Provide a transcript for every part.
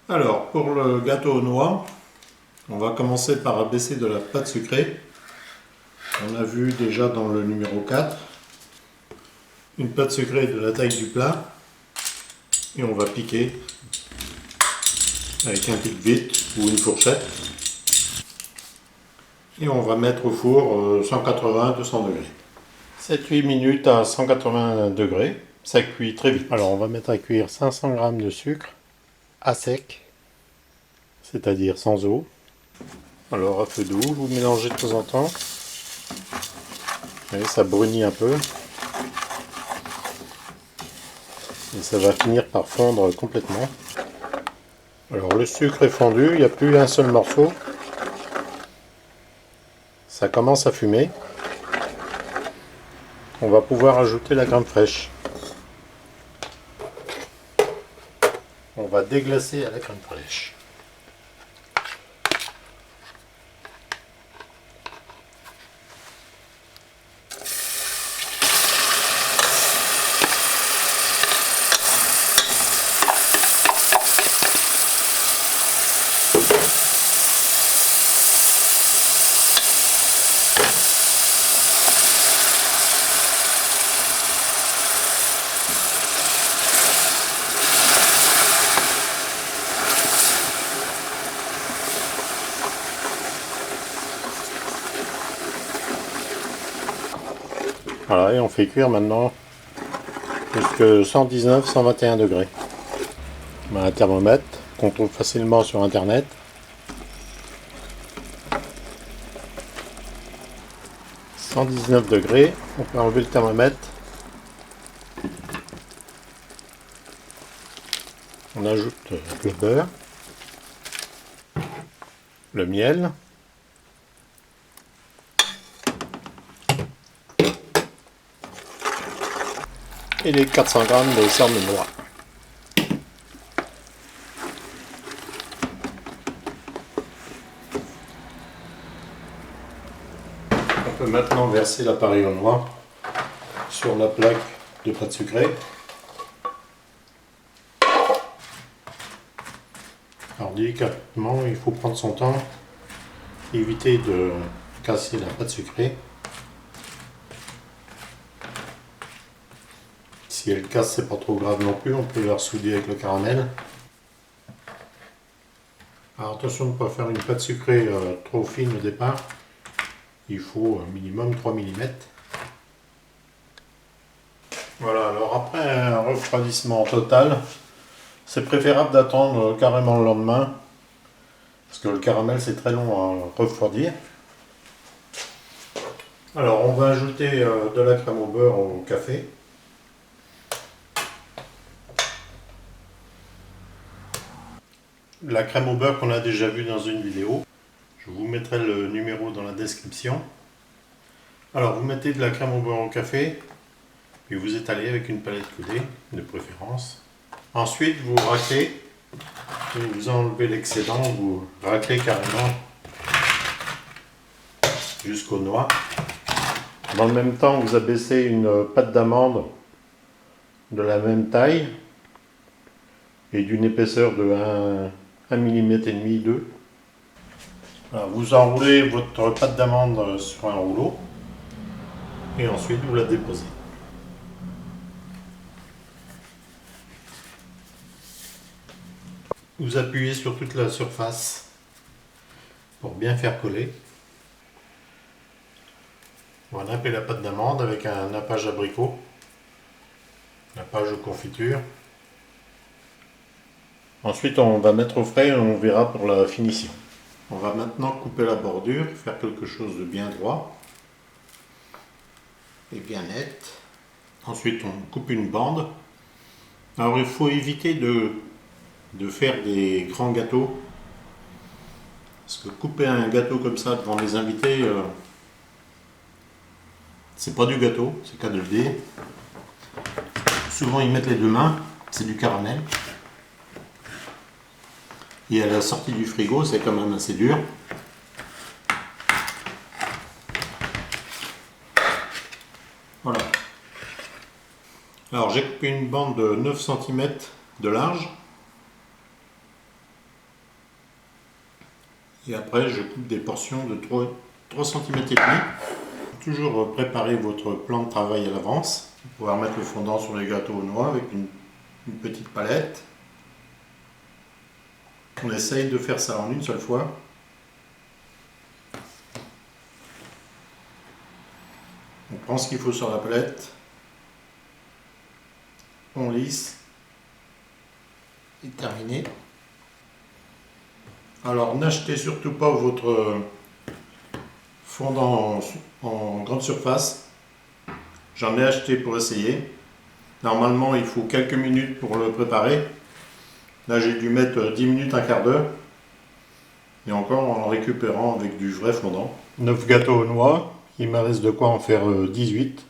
Alors, pour le gâteau aux noix, on va commencer par abaisser de la pâte sucrée. On a vu déjà dans le numéro 4 une pâte sucrée de la taille du plat. Et on va piquer avec un pic-vite ou une fourchette. Et on va mettre au four 180-200 degrés. 7-8 minutes à 180 degrés, ça cuit très vite. Alors on va mettre à cuire 500 g de sucre à sec, c'est-à-dire sans eau. Alors à feu doux, vous mélangez de temps en temps. Et ça brunit un peu. Et ça va finir par fondre complètement. Alors le sucre est fondu, il n'y a plus un seul morceau. Ça commence à fumer. On va pouvoir ajouter la crème fraîche. On va déglacer à la crème fraîche. Voilà, et on fait cuire maintenant jusqu'à 119-121 degrés. On a un thermomètre qu'on trouve facilement sur internet. « 119 degrés, on peut enlever le thermomètre. On ajoute le beurre, le miel, et les 400 g de cerne de noix. On peut maintenant verser l'appareil aux noix sur la plaque de pâte sucrée. Alors délicatement, il faut prendre son temps, éviter de casser la pâte sucrée. Si elle casse, c'est pas trop grave non plus, on peut la ressouder avec le caramel. Alors attention de ne pas faire une pâte sucrée trop fine au départ, il faut un minimum 3 mm. Voilà, alors après un refroidissement total, c'est préférable d'attendre carrément le lendemain, parce que le caramel c'est très long à refroidir. Alors on va ajouter de la crème au beurre au café. La crème au beurre qu'on a déjà vue dans une vidéo. Je vous mettrai le numéro dans la description. Alors vous mettez de la crème au beurre au café, puis vous étalez avec une palette coulée, de préférence. Ensuite vous raclez, et vous enlevez l'excédent, vous raclez carrément jusqu'aux noix. Dans le même temps vous abaissez une pâte d'amande de la même taille et d'une épaisseur de 1,5 mm, 2. Alors, vous enroulez votre pâte d'amande sur un rouleau et ensuite vous la déposez. Vous appuyez sur toute la surface pour bien faire coller. On va napper la pâte d'amande avec un nappage abricot, nappage aux confitures. Ensuite on va mettre au frais et on verra pour la finition. On va maintenant couper la bordure, faire quelque chose de bien droit et bien net. Ensuite on coupe une bande. Alors il faut éviter de faire des grands gâteaux, parce que couper un gâteau comme ça devant les invités, c'est pas du gâteau, c'est qu'à de le dire. Souvent ils mettent les deux mains, c'est du caramel. Et à la sortie du frigo, c'est quand même assez dur. Voilà. Alors j'ai coupé une bande de 9 cm de large. Et après, je coupe des portions de 3 cm et demi. Toujours préparer votre plan de travail à l'avance pour pouvoir mettre le fondant sur les gâteaux aux noix avec une petite palette. On essaye de faire ça en une seule fois. On prend ce qu'il faut sur la palette, on lisse et terminé. Alors n'achetez surtout pas votre fondant en grande surface. J'en ai acheté pour essayer. Normalement il faut quelques minutes pour le préparer. Là j'ai dû mettre 10 minutes, un quart d'heure. Et encore en récupérant avec du vrai fondant. 9 gâteaux aux noix, il me reste de quoi en faire 18.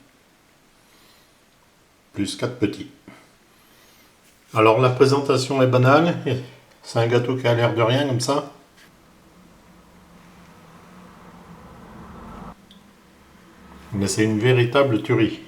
Plus 4 petits. Alors la présentation est banale. C'est un gâteau qui a l'air de rien comme ça. Mais c'est une véritable tuerie.